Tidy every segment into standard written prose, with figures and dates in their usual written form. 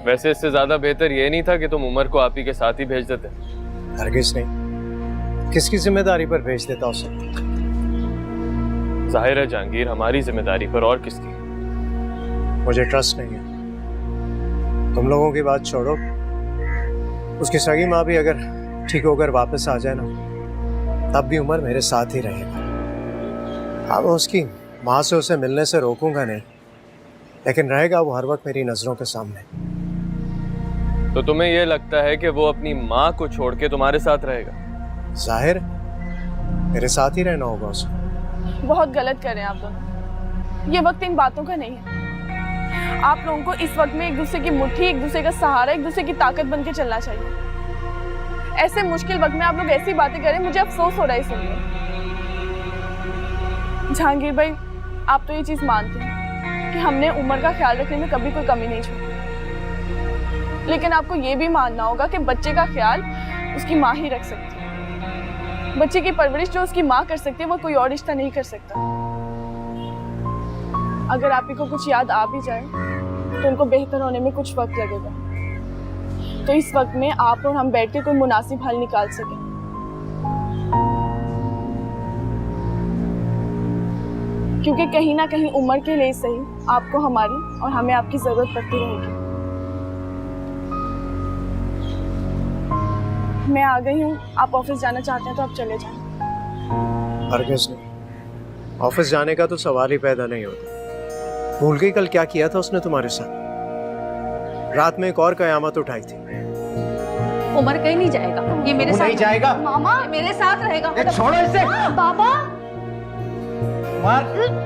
वैसे इससे ज्यादा बेहतर ये नहीं था कि तुम उमर को आप ही के साथ ही भेज देते। हरगिज नहीं, किसकी जिम्मेदारी पर भेज देता उसे? जाहिर है जहांगीर, हमारी जिम्मेदारी पर, और किसकी? मुझे ट्रस्ट नहीं है। तुम लोगों की बात छोड़ो, उसकी सगी माँ भी अगर ठीक होकर वापस आ जाए ना, तब भी उमर मेरे साथ ही रहेगा। अब उसकी माँ से उसे मिलने से रोकूंगा नहीं, लेकिन रहेगा वो हर वक्त मेरी नजरों के सामने। तो तुम्हें यह लगता है कि वो अपनी माँ को छोड़ के तुम्हारे साथ रहेगा? जाहिर मेरे साथ ही रहना होगा उसे। बहुत गलत कर रहे हैं आप दोनों। ये वक्त इन बातों का नहीं है। आप लोगों को इस वक्त में एक दूसरे की मुट्ठी, एक दूसरे का सहारा, एक दूसरे की ताकत बन के चलना चाहिए। ऐसे मुश्किल वक्त में आप लोग ऐसी बातें करें, मुझे अफसोस हो रहा है सुनकर। जहांगीर भाई, आप तो ये चीज मानते हैं कि हमने उमर का ख्याल रखने में कभी कोई कमी नहीं छोड़ी, लेकिन आपको ये भी मानना होगा कि बच्चे का ख्याल उसकी माँ ही रख सकती है। बच्चे की परवरिश जो उसकी माँ कर सकती है, वो कोई और रिश्ता नहीं कर सकता। अगर आप ही को कुछ याद आ भी जाए तो उनको बेहतर होने में कुछ वक्त लगेगा। तो इस वक्त में आप और हम बैठ के कोई मुनासिब हल निकाल सकें। क्योंकि कहीं ना कहीं उम्र के लिए सही आपको हमारी और हमें आपकी जरूरत पड़ती रहेगी। मैं आ गई हूँ, आप ऑफिस जाना चाहते हैं तो आप चले जाएं। हरगिज नहीं, ऑफिस जाने का तो सवाल ही पैदा नहीं होता। भूल गई कल क्या किया था उसने तुम्हारे साथ? रात में एक और कयामत उठाई थी। उमर कहीं नहीं जाएगा, ये मेरे साथ नहीं जाएगा। मामा मेरे साथ रहेगा। छोड़ो इसे। बाबा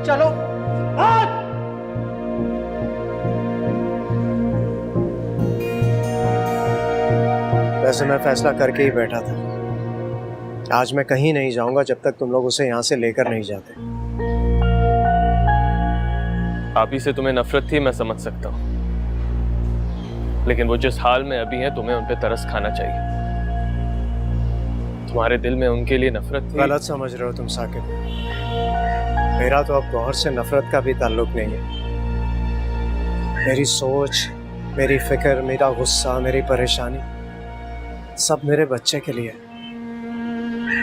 चलो। वैसे मैं फैसला करके ही बैठा था। आज मैं कहीं नहीं जाऊंगा जब तक तुम लोग उसे यहाँ से लेकर नहीं जाते। आप ही से तुम्हें नफरत थी, मैं समझ सकता हूँ, लेकिन वो जिस हाल में अभी हैं, तुम्हें उन पे तरस खाना चाहिए। तुम्हारे दिल में उनके लिए नफरत थी। गलत समझ रहे हो तुम साकिब। मेरा तो अब गौहर से नफरत का भी ताल्लुक नहीं है। मेरी सोच, मेरी फिक्र, मेरा गुस्सा, मेरी परेशानी सब मेरे बच्चे के लिए।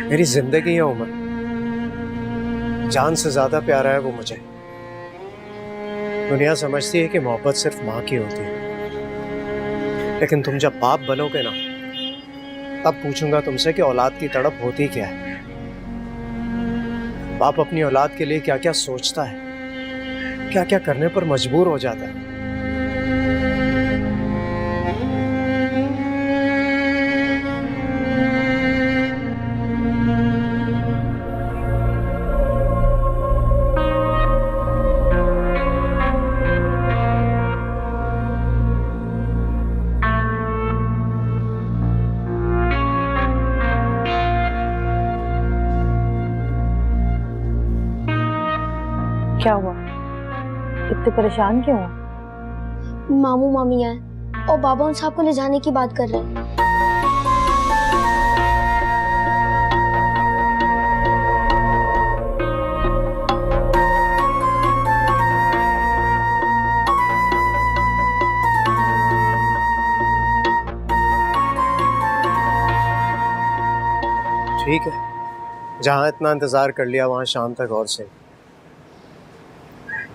मेरी जिंदगी है उमर, जान से ज्यादा प्यारा है वो मुझे। दुनिया समझती है कि मोहब्बत सिर्फ माँ की होती है, लेकिन तुम जब बाप बनोगे ना, तब पूछूंगा तुमसे कि औलाद की तड़प होती क्या है। बाप अपनी औलाद के लिए क्या क्या सोचता है, क्या क्या करने पर मजबूर हो जाता है। क्या हुआ? इतने परेशान क्यों हो? मामू मामी आए और बाबा उन साहब को ले जाने की बात कर रहे हैं। ठीक है, जहां इतना इंतजार कर लिया वहां शाम तक और से।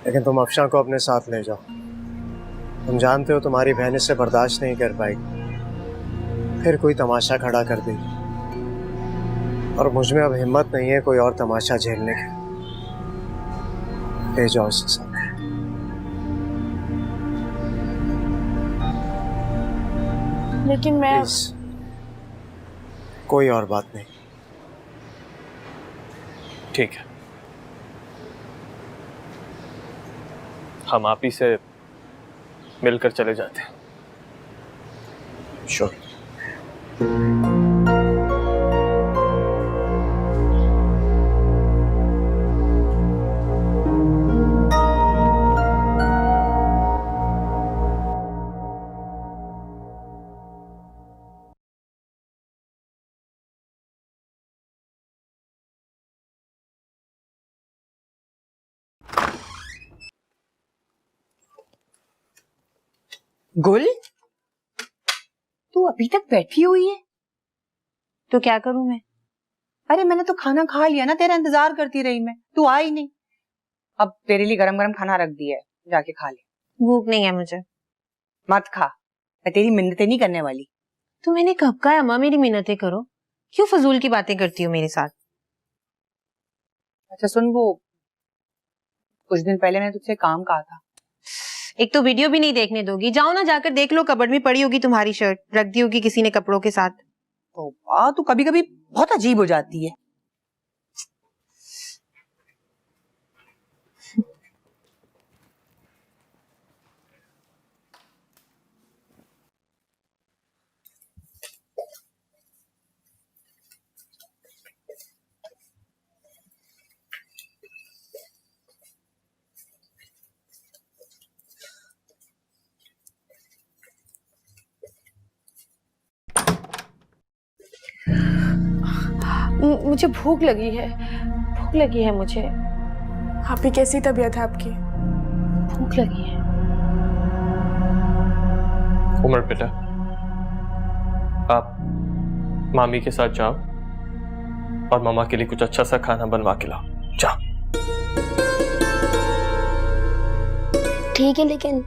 लेकिन तुम अफशा को अपने साथ ले जाओ। तुम जानते हो तुम्हारी बहन इससे बर्दाश्त नहीं कर पाएगी, फिर कोई तमाशा खड़ा कर देगी, और मुझ में अब हिम्मत नहीं है कोई और तमाशा झेलने की। ले जाओ इससे साथ। लेकिन मैं प्लीज, कोई और बात नहीं। ठीक है, हम आप ही से मिलकर चले जाते हैं। श्योर। गुल, तू अभी तक बैठी हुई है? तो क्या करूं मैं? अरे मैंने तो खाना खा लिया ना, तेरा इंतजार करती रही मैं, तू आई नहीं। अब तेरे लिए गरम गरम खाना रख दिया है, जाके खा ले। भूख नहीं है मुझे। मत खा, मैं तेरी मिन्नतें नहीं करने वाली। तो मैंने कब कहा अम्मा मेरी मिन्नतें करो? क्यों फजूल की बातें करती हो मेरे साथ? अच्छा सुन, वो कुछ दिन पहले मैंने तुझसे काम कहा था। एक तो वीडियो भी नहीं देखने दोगी, जाओ ना जाकर देख लो, कबर्ड में पड़ी होगी तुम्हारी शर्ट, रख दी होगी किसी ने कपड़ों के साथ। तो वाह, तू कभी कभी बहुत अजीब हो जाती है। मुझे भूख लगी है मुझे। आपकी कैसी तबीयत है आपकी? भूख लगी है। उमर बेटा, आप मामी के साथ जाओ और मामा के लिए कुछ अच्छा सा खाना बनवा के लाओ। जाओ। ठीक है, लेकिन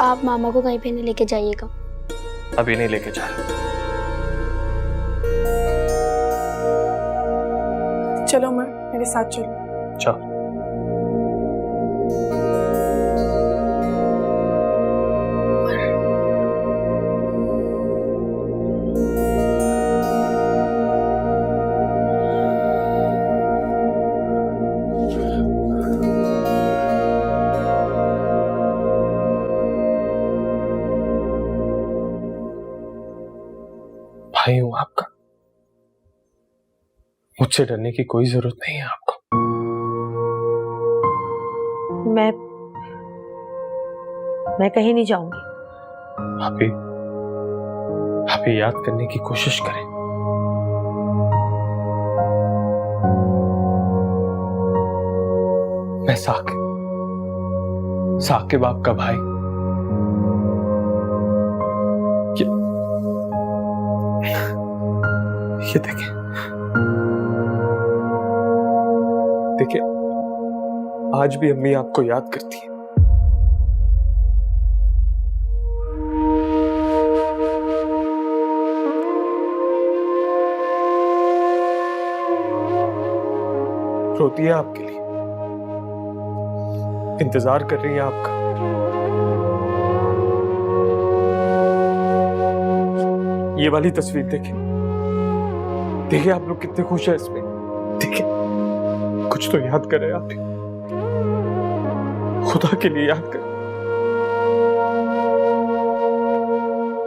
आप मामा को कहीं पे नहीं लेके जाइएगा। अभी नहीं लेके जा रहा। चलो उमर, मेरे साथ चलो। जाओ। भाई हूं आपका, मुझसे डरने की कोई जरूरत नहीं है आपको। मैं कहीं नहीं जाऊंगी। आप ये याद करने की कोशिश करें, मैं साकिब आपका भाई। ये देखिए, आज भी अम्मी आपको याद करती है। रोती है आपके लिए, इंतजार कर रही है आपका। ये वाली तस्वीर देखिए आप लोग कितने खुश हैं इसमें। देखिए, कुछ तो याद करें आप, खुदा के लिए याद करें।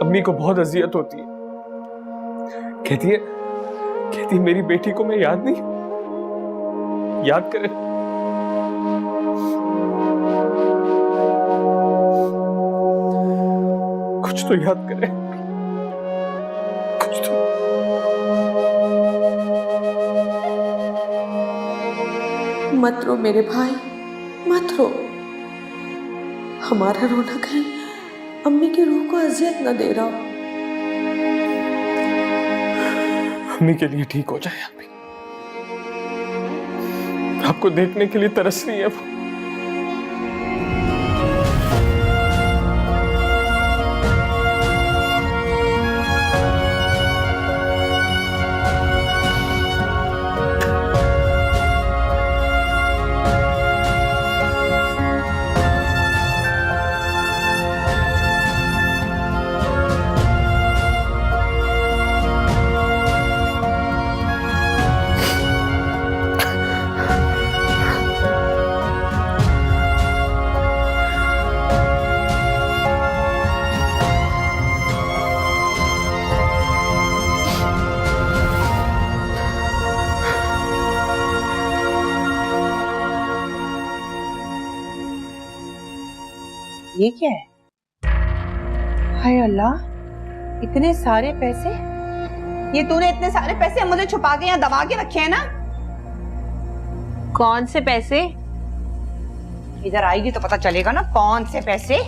अम्मी को बहुत अजियत होती है, कहती है मेरी बेटी को मैं याद नहीं। याद करें। कुछ तो याद करें, कुछ तो। मत रो मेरे भाई, मत रो। हमारा रोना कहीं अम्मी की रूह को अजियत न दे रहा हो। अम्मी के लिए ठीक हो जाए। अम्मी आपको देखने के लिए तरस रही है वो। ये क्या है? हाय अल्लाह, इतने सारे पैसे। ये तूने इतने सारे पैसे मुझे छुपा के यहाँ दबा के रखे हैं ना? कौन से पैसे? इधर आएगी तो पता चलेगा ना कौन से पैसे।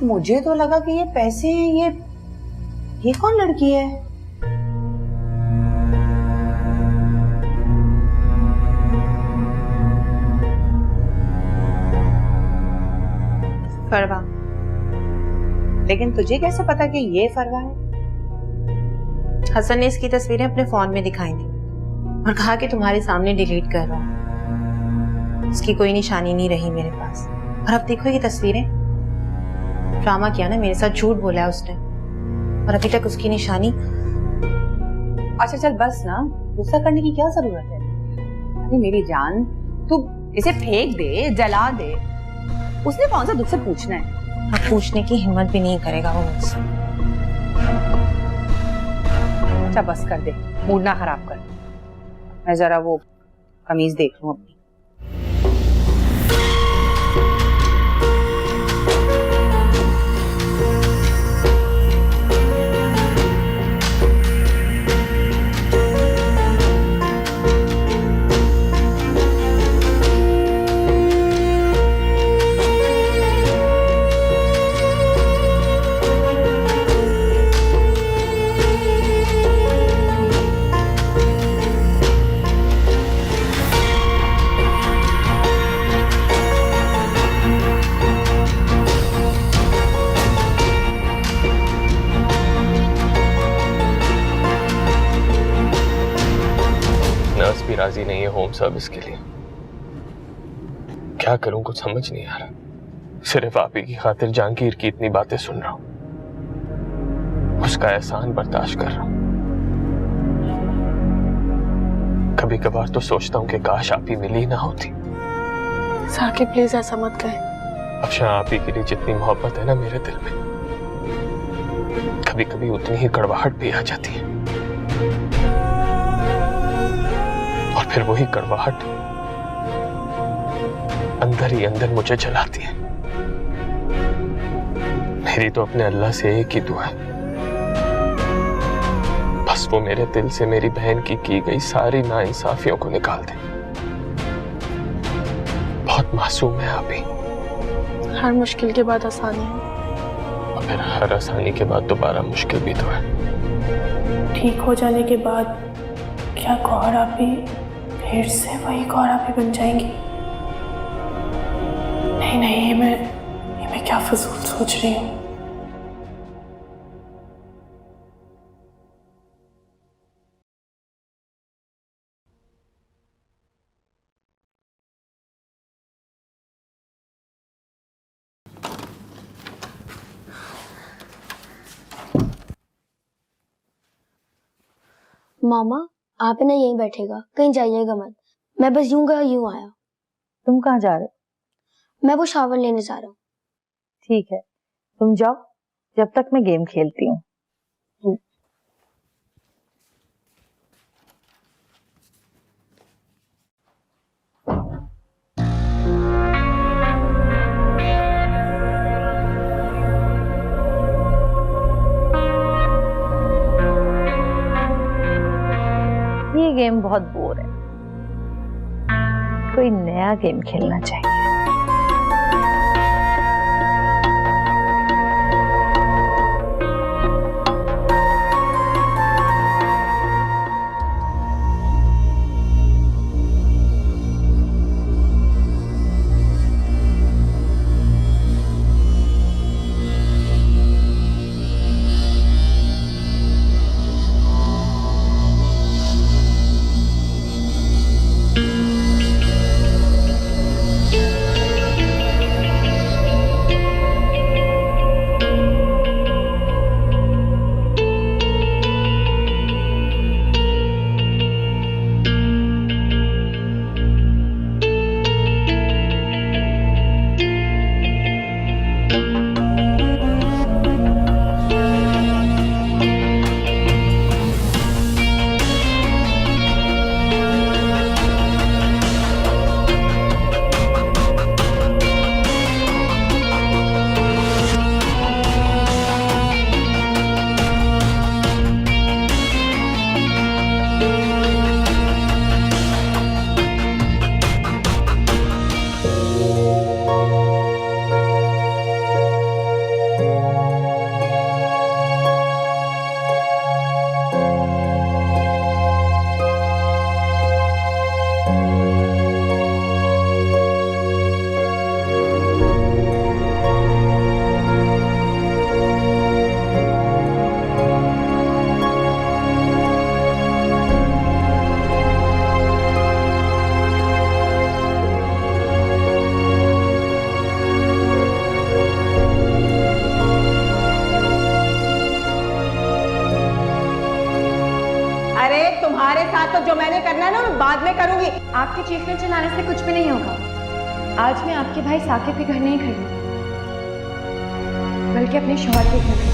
मुझे तो लगा कि ये पैसे ये कौन लड़की है? फरवा। लेकिन तुझे कैसे पता कि ये फरवा है? हसन ने इसकी तस्वीरें अपने फोन में दिखाई थी और कहा कि तुम्हारे सामने डिलीट कर रहा हूं। इसकी कोई निशानी नहीं रही मेरे पास। और अब देखो ये तस्वीरें, ड्रामा किया ना, मेरे साथ झूठ बोला है उसने और अभी तक उसकी निशानी। अच्छा चल बस ना, गुस्सा करने की क्या जरूरत है? अरे मेरी जान, तू इसे फेंक दे, जला दे, उसने कौन सा तुझसे पूछना है? अब पूछने की हिम्मत भी नहीं करेगा वो मुझसे। अच्छा बस कर दे, मूड ना खराब कर। मैं जरा वो कमीज देख लूं अपनी। नर्स भी राजी नहीं है होम सर्विस के लिए। क्या करूं, कुछ समझ नहीं आ रहा। सिर्फ आप ही की खातिर जहांगीर की इतनी बातें सुन रहा हूं, उसका एहसान बर्दाश्त कर रहा हूं। कभी कभार तो सोचता हूं कि काश आप ही मिली ना होती। साकिब प्लीज ऐसा मत कहे। अफशा, आप ही के लिए जितनी मोहब्बत है ना मेरे दिल में, कभी कभी उतनी ही कड़वाहट भी आ जाती है। और फिर वही कड़वाहट अंदर ही अंदर मुझे जलाती है। मेरी तो अपने अल्लाह से एक ही दुआ है, बस वो मेरे दिल से मेरी बहन की गई सारी नाइंसाफियों को निकाल दे। बहुत मासूम है आप ही। हर मुश्किल के बाद आसानी है, और फिर हर आसानी के बाद दोबारा मुश्किल भी तो है। ठीक हो जाने के बाद क्या गौर आप भी फिर से वही गौर आप भी बन जाएंगी? नहीं नहीं, ये मैं क्या फजूल सोच रही हूँ। मामा आप है ना यहीं बैठेगा, कहीं जाइएगा मत। मैं बस यूं गया यूं आया। तुम कहाँ जा रहे? मैं वो शावर लेने जा रहा हूँ। ठीक है, तुम जाओ, जब तक मैं गेम खेलती हूँ। ये गेम बहुत बोर है, कोई नया गेम खेलना चाहिए। तो जो मैंने करना है ना मैं बाद में करूंगी। आपके चीफ में चिल्लाने से कुछ भी नहीं होगा। आज मैं आपके भाई साकिब के घर नहीं खड़ी, बल्कि अपने शौहर के घर खड़ी।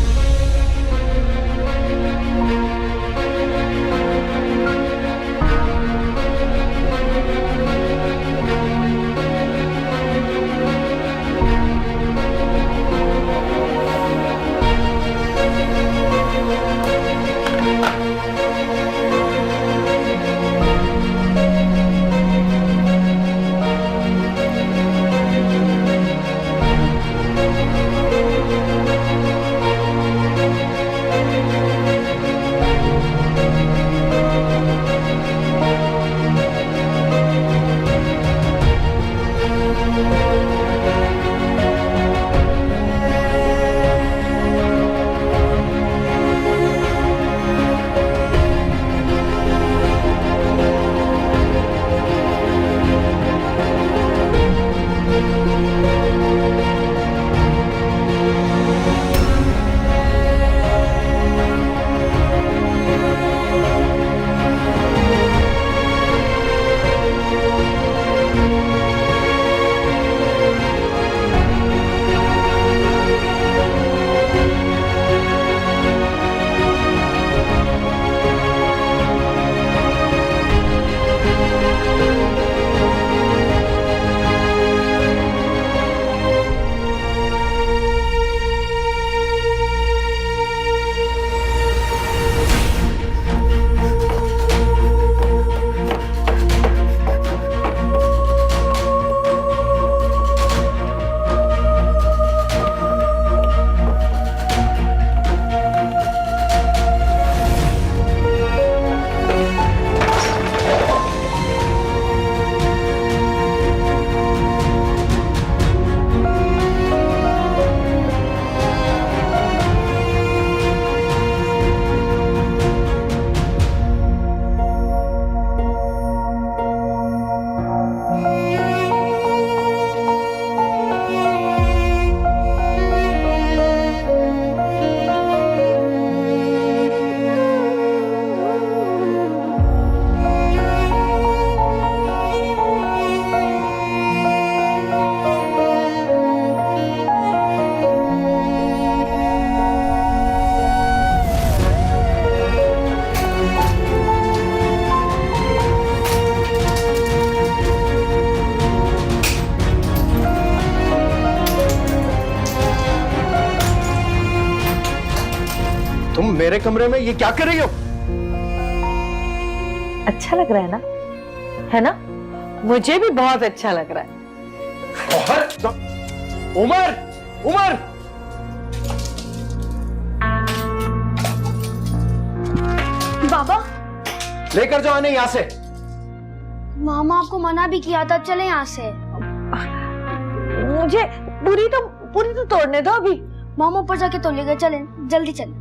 तुम मेरे कमरे में ये क्या कर रही हो? अच्छा लग रहा है ना? मुझे भी बहुत अच्छा लग रहा है। उमर, उमर! बाबा, लेकर जाओ इन्हें यहाँ से। मामा आपको मना भी किया था, चले यहाँ से। मुझे पूरी तो तोड़ने दो अभी। मामा ऊपर जाके तो लेकर चलें, जल्दी चलें।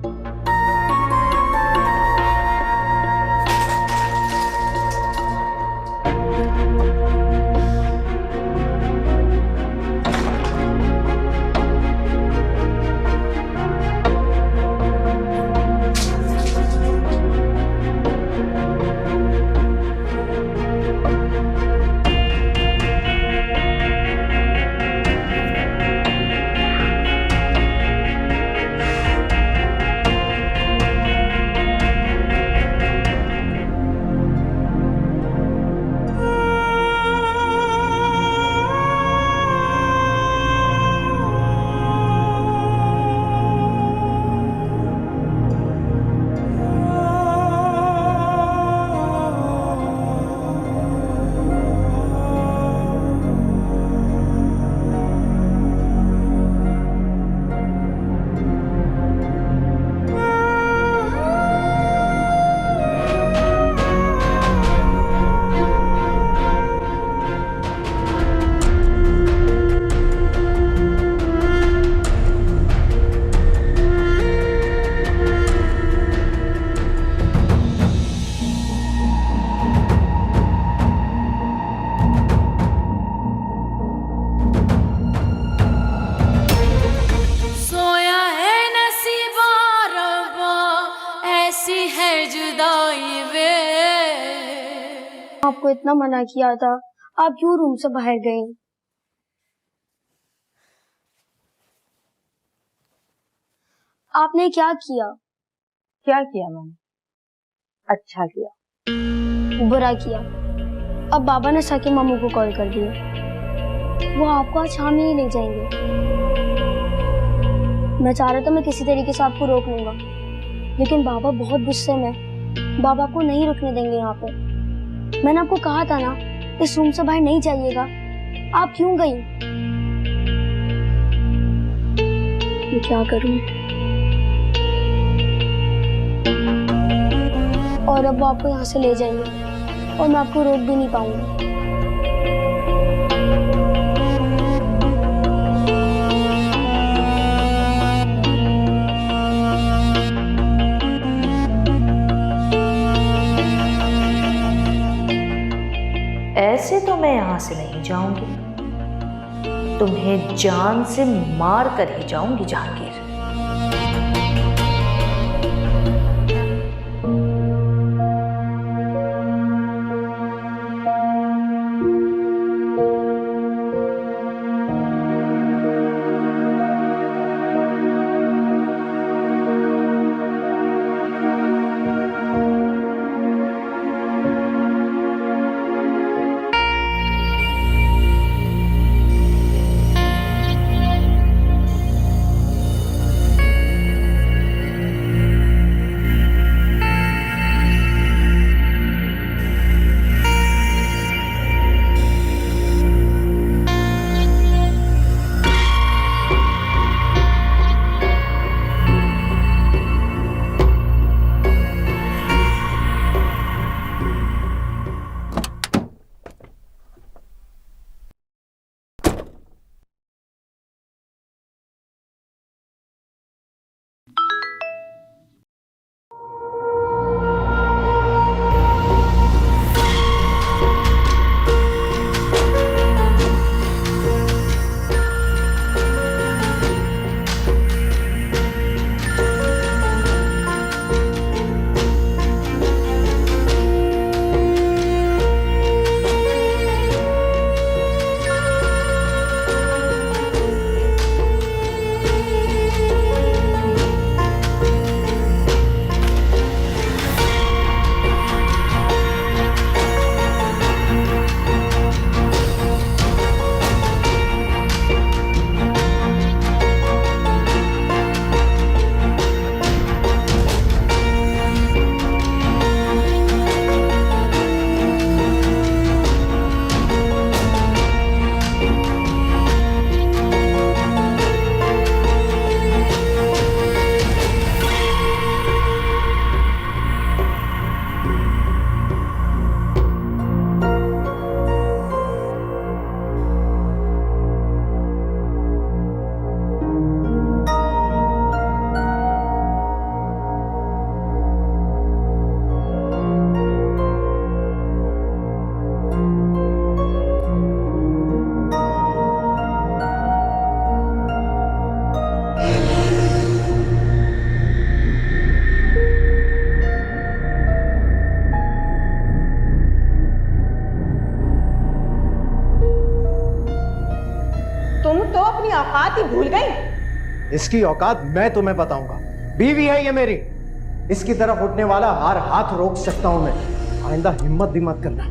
आपको इतना मना किया था, आप क्यों रूम से बाहर गई? आपने क्या किया? क्या किया मैंने? अच्छा किया। बुरा किया। अब बाबा ने साकिब मामू को कॉल कर दिया, वो आपको आज शाम ही ले जाएंगे। मैं चाह रहा था मैं किसी तरीके से आपको रोक लूंगा, लेकिन बाबा बहुत गुस्से में, बाबा आपको नहीं रुकने देंगे यहाँ पे। मैंने आपको कहा था ना, इस रूम से बाहर नहीं जाइएगा, आप क्यों गई? मैं क्या करूं? और अब वो आपको यहाँ से ले जाएंगे और मैं आपको रोक भी नहीं पाऊंगी। ऐसे तो मैं यहां से नहीं जाऊंगी, तुम्हें जान से मार कर ही जाऊंगी जहांगीर। औकात ही भूल गई। इसकी औकात मैं तुम्हें बताऊंगा। बीवी है ये मेरी, इसकी तरफ उठने वाला हर हाथ रोक सकता हूं मैं। आइंदा हिम्मत भी मत करना।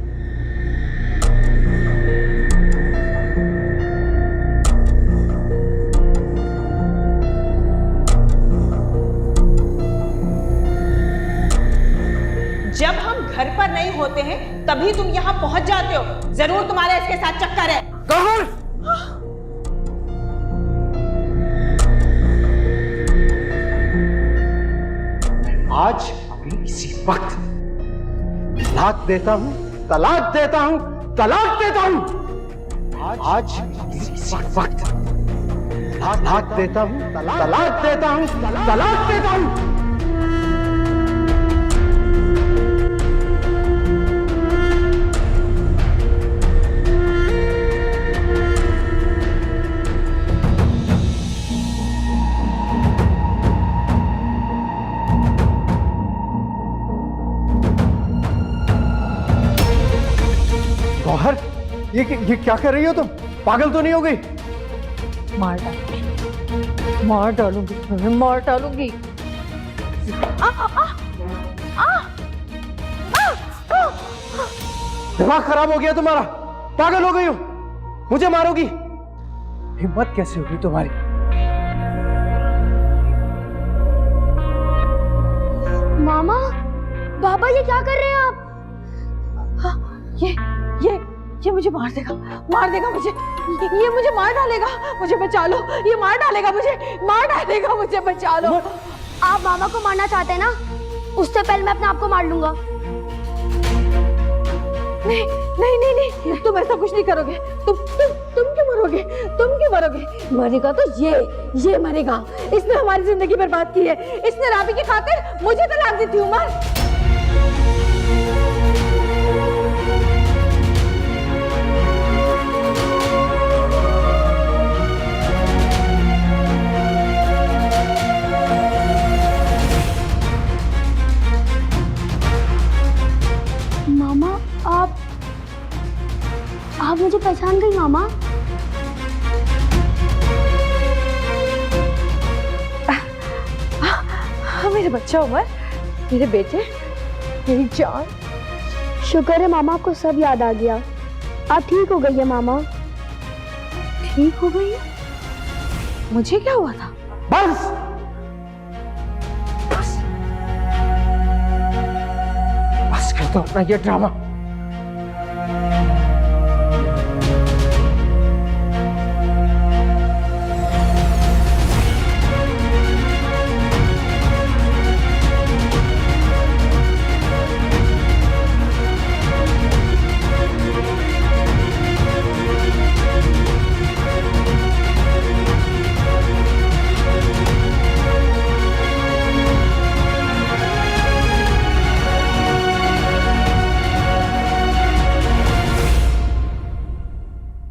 जब हम घर पर नहीं होते हैं तभी तुम यहाँ पहुंच जाते हो। जरूर तुम्हारा इसके साथ चक्कर है। कौन? आज अभी इसी वक्त तलाक देता हूं, तलाक देता हूं, तलाक देता हूं। आज इसी वक्त तलाक देता हूं, तलाक देता हूं, तलाक देता हूं। ये क्या कर रही हो तुम? पागल तो नहीं हो गई? मार डालूंगी, मार डालूंगी, तुम्हें मार डालूंगी। दिमाग खराब हो गया तुम्हारा? पागल हो गई हो? मुझे मारोगी? हिम्मत कैसे होगी तुम्हारी? मामा, बाबा ये क्या कर रहे हैं आप? ये मुझे मार देगा मुझे, ये मुझे मार डालेगा, मुझे बचा लो, ये मार डालेगा मुझे बचा लो। आप मामा को मारना चाहते हैं ना? उससे पहले मैं अपने आप को मार लूंगा। नहीं, तुम ऐसा कुछ नहीं करोगे। तुम क्यों मरोगे? मरेगा तो ये मरेगा। इसने हमारी जिंदगी बर्बाद की है। इसने राबी की खातिर मुझे तलाक दी थी उमर। मामा, आप मुझे पहचान गई मामा? मेरे बच्चा उमर, मेरे बेटे, मेरी जान। शुक्र है मामा, आपको सब याद आ गया। आप ठीक हो गई है मामा? ठीक हो गई है? मुझे क्या हुआ था? बस कर दो अपना ये ड्रामा।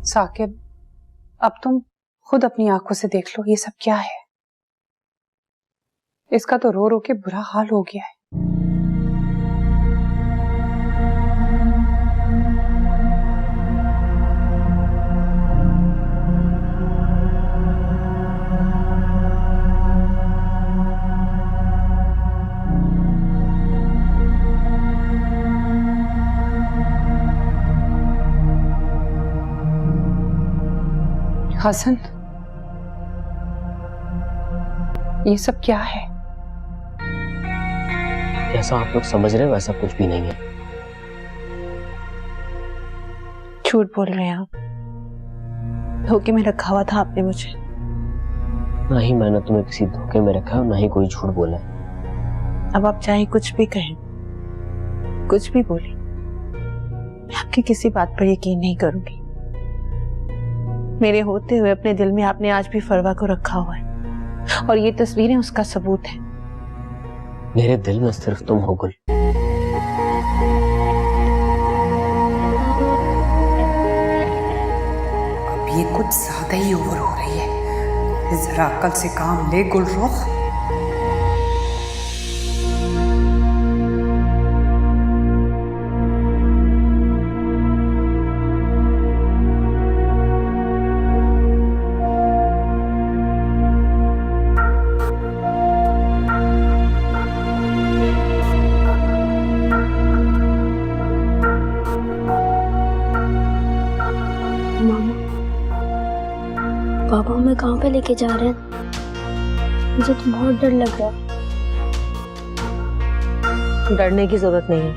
साकिब, अब तुम खुद अपनी आंखों से देख लो, ये सब क्या है? इसका तो रो रो के बुरा हाल हो गया है। हसन, ये सब क्या है? जैसा आप लोग समझ रहे हैं वैसा कुछ भी नहीं है। झूठ बोल रहे हैं आप। धोखे में रखा हुआ था आपने मुझे। ना ही मैंने तुम्हें किसी धोखे में रखा है और ना ही कोई झूठ बोला है। अब आप चाहे कुछ भी कहें, कुछ भी बोले, मैं आपकी किसी बात पर यकीन नहीं करूंगी। मेरे होते हुए अपने दिल में आपने आज भी फरवा को रखा हुआ है और ये तस्वीरें उसका सबूत है। मेरे दिल में सिर्फ तुम हो गुल। अब ये कुछ ज्यादा ही ओवर हो रही है। जरा अकल से काम ले गुलरुख। पापा हमें कहाँ पे लेके जा रहे हैं? मुझे तो बहुत डर लग रहा है। डरने की जरूरत नहीं है,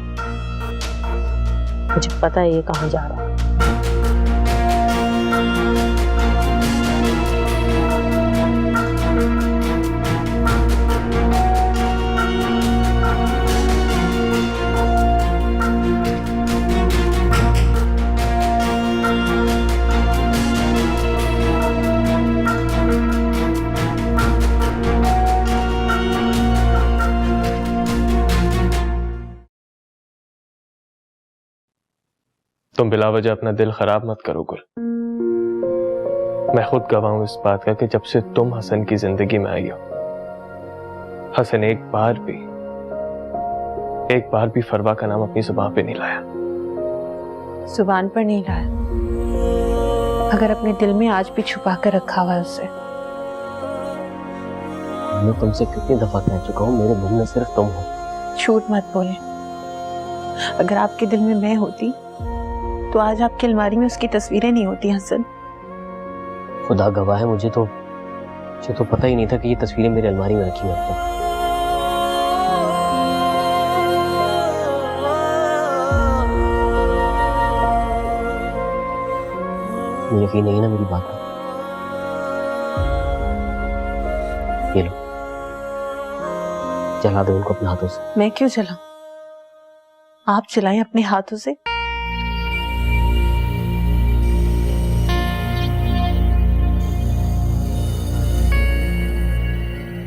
मुझे पता है ये कहाँ जा रहा है। तुम बिला वजह अपना दिल खराब मत करो गुल। मैं खुद गवाह हूं इस बात का कि जब से तुम हसन की जिंदगी में आई हो, हसन एक बार भी फरवा का नाम अपनी जुबान पे नहीं लाया। जुबान पर नहीं लाया अगर अपने दिल में आज भी छुपा कर रखा हुआ है उसे। मैं तुमसे कितनी दफा कह चुका हूँ, मेरे दिल में सिर्फ तुम हो। झूठ मत बोले। अगर आपके दिल में मैं होती तो आज आपकी अलमारी में उसकी तस्वीरें नहीं होती हसन। खुदा गवाह है, मुझे तो पता ही नहीं था कि ये तस्वीरें मेरी अलमारी में रखी हुई हैं। यकीन नहीं है ना मेरी बात का? ये लो, जला दो उनको अपने हाथों से। मैं क्यों जलाऊं? आप जलाएं अपने हाथों से।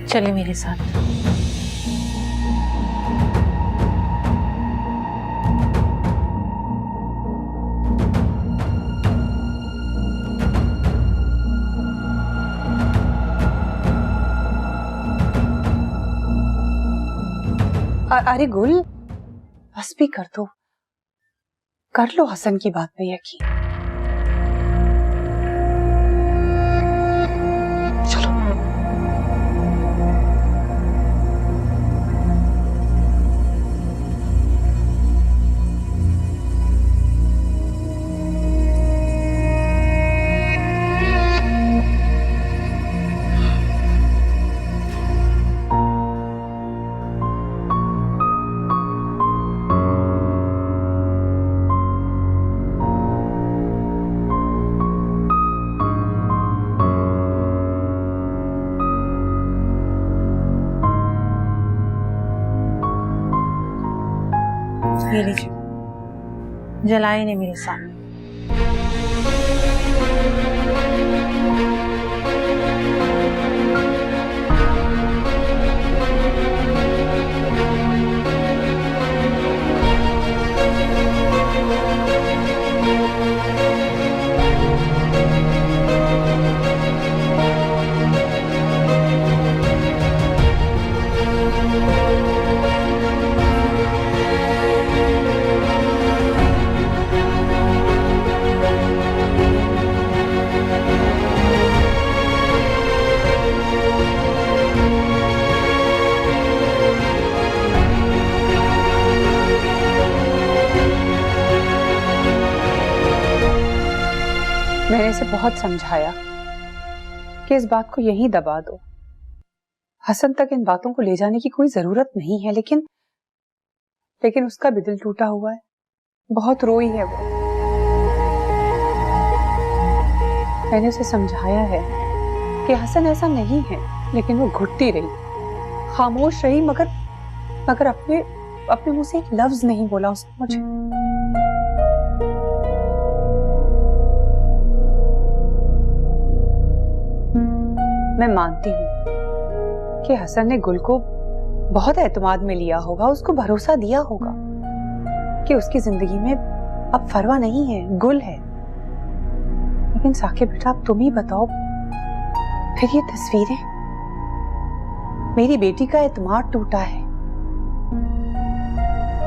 चले मेरे साथ। अरे गुल, बस भी कर दो, कर लो हसन की बात पे यकीन। चलो। ये लीजिए, जलाए नहीं मेरे सामने। मैंने इसे बहुत समझाया कि इस बात को यहीं दबा दो, हसन तक इन बातों को ले जाने की कोई जरूरत नहीं है, लेकिन उसका भी दिल टूटा हुआ है, बहुत रोई है वो। मैंने उसे समझाया है कि हसन ऐसा नहीं है, लेकिन वो घुटती रही, खामोश रही, मगर अपने मुंह से एक लफ्ज नहीं बोला उसने मुझे। मैं मानती हूँ कि हसन ने गुल को बहुत एतमाद में लिया होगा, उसको भरोसा दिया होगा कि उसकी जिंदगी में अब फरवा नहीं है, गुल है। लेकिन साकिब बेटा, अब तुम ही बताओ, फिर ये तस्वीरें, मेरी बेटी का एतमाद टूटा है,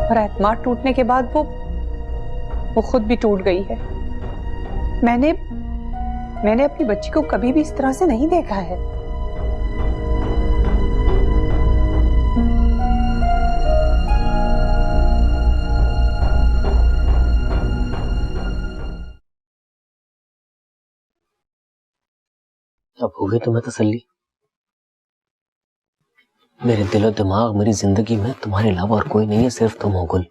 और एतमाद टूटने के बाद वो खुद भी टूट गई है। मैंने अपनी बच्ची को कभी भी इस तरह से नहीं देखा है। अब हो गई तुम्हें तसल्ली? मेरे दिल और दिमाग, मेरी जिंदगी में तुम्हारे अलावा और कोई नहीं है, सिर्फ तुम हो गुल।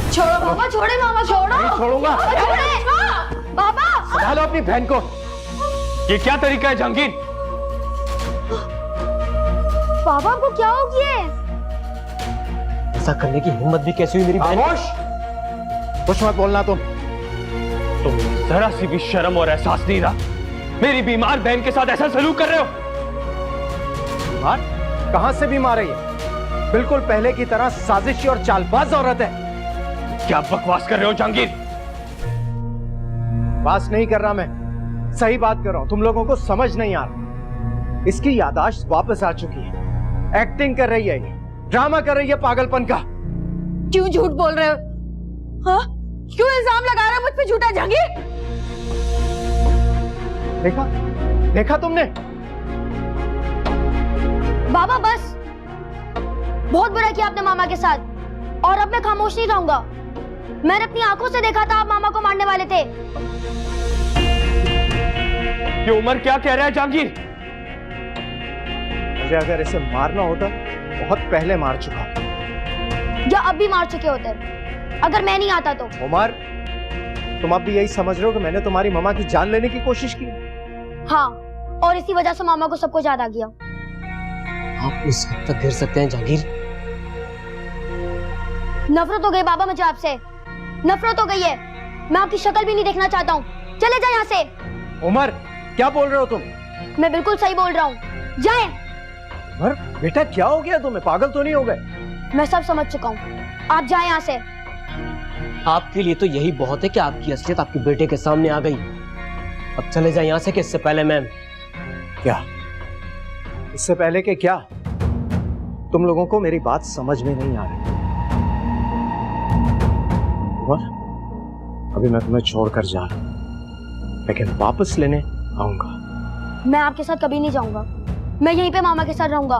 छोड़ो बाबा, छोड़े मामा, छोड़ो। नहीं छोड़ूंगा। बाबा समझा लो अपनी बहन को। ये क्या तरीका है जहांगीर? बाबा को क्या हो गया? ऐसा करने की हिम्मत भी कैसी हुई मेरी बहन? खामोश, कुछ मत बोलना तुम जरा सी भी शर्म और एहसास नहीं रहा। मेरी बीमार बहन के साथ ऐसा सलूक कर रहे हो। बीमार? कहां से बीमार है ये? बिल्कुल पहले की तरह साजिशी और चालबाज औरत है। क्या बकवास कर रहे हो जहांगीर? बात नहीं कर रहा मैं, सही बात कर रहा हूं। तुम लोगों को समझ नहीं आ रहा। इसकी याददाश्त वापस आ चुकी है। एक्टिंग कर रही है ये, ड्रामा कर रही है पागलपन का। क्यों झूठ बोल रहे हो? हाँ? क्यों इल्जाम लगा रहे हो मुझ पे झूठा जहांगीर? देखा देखा तुमने? बाबा बस, बहुत बुरा किया आपने मामा के साथ, और अब मैं खामोश नहीं रहूंगा। मैंने अपनी आंखों से देखा था आप मामा को मारने वाले थे। ये उमर क्या कह रहा है जहांगीर? मुझे अगर इसे मारना होता बहुत पहले मार चुका। या अब भी मार चुके होते अगर मैं नहीं आता तो। उमर, तुम अब भी यही समझ रहे हो कि मैंने तुम्हारी मामा की जान लेने की कोशिश की? हाँ, और इसी वजह से मामा को सब कुछ याद आ गया। आप इस हद तक गिर सकते हैं जहांगीर? नफरत हो गई बाबा मुझे आपसे, नफरत हो गई है। मैं आपकी शक्ल भी नहीं देखना चाहता हूँ। चले जाए यहाँ से। उमर, क्या बोल रहे हो तुम? मैं बिल्कुल सही बोल रहा हूँ, जाएं। उमर बेटा, क्या हो गया तुम्हें? पागल तो नहीं हो गए? मैं सब समझ चुका हूँ, आप जाएं यहाँ से। आपके लिए तो यही बहुत है कि आपकी असलियत आपके बेटे के सामने आ गई। अब चले जाए यहाँ से कि इससे पहले मैम। क्या? इससे पहले के क्या? तुम लोगों को मेरी बात समझ में नहीं आ रही। उमर, अभी मैं तुम्हें छोड़कर जा रहा हूं, लेकिन वापस लेने आऊंगा। मैं आपके साथ कभी नहीं जाऊंगा, मैं यहीं पे मामा के साथ रहूंगा।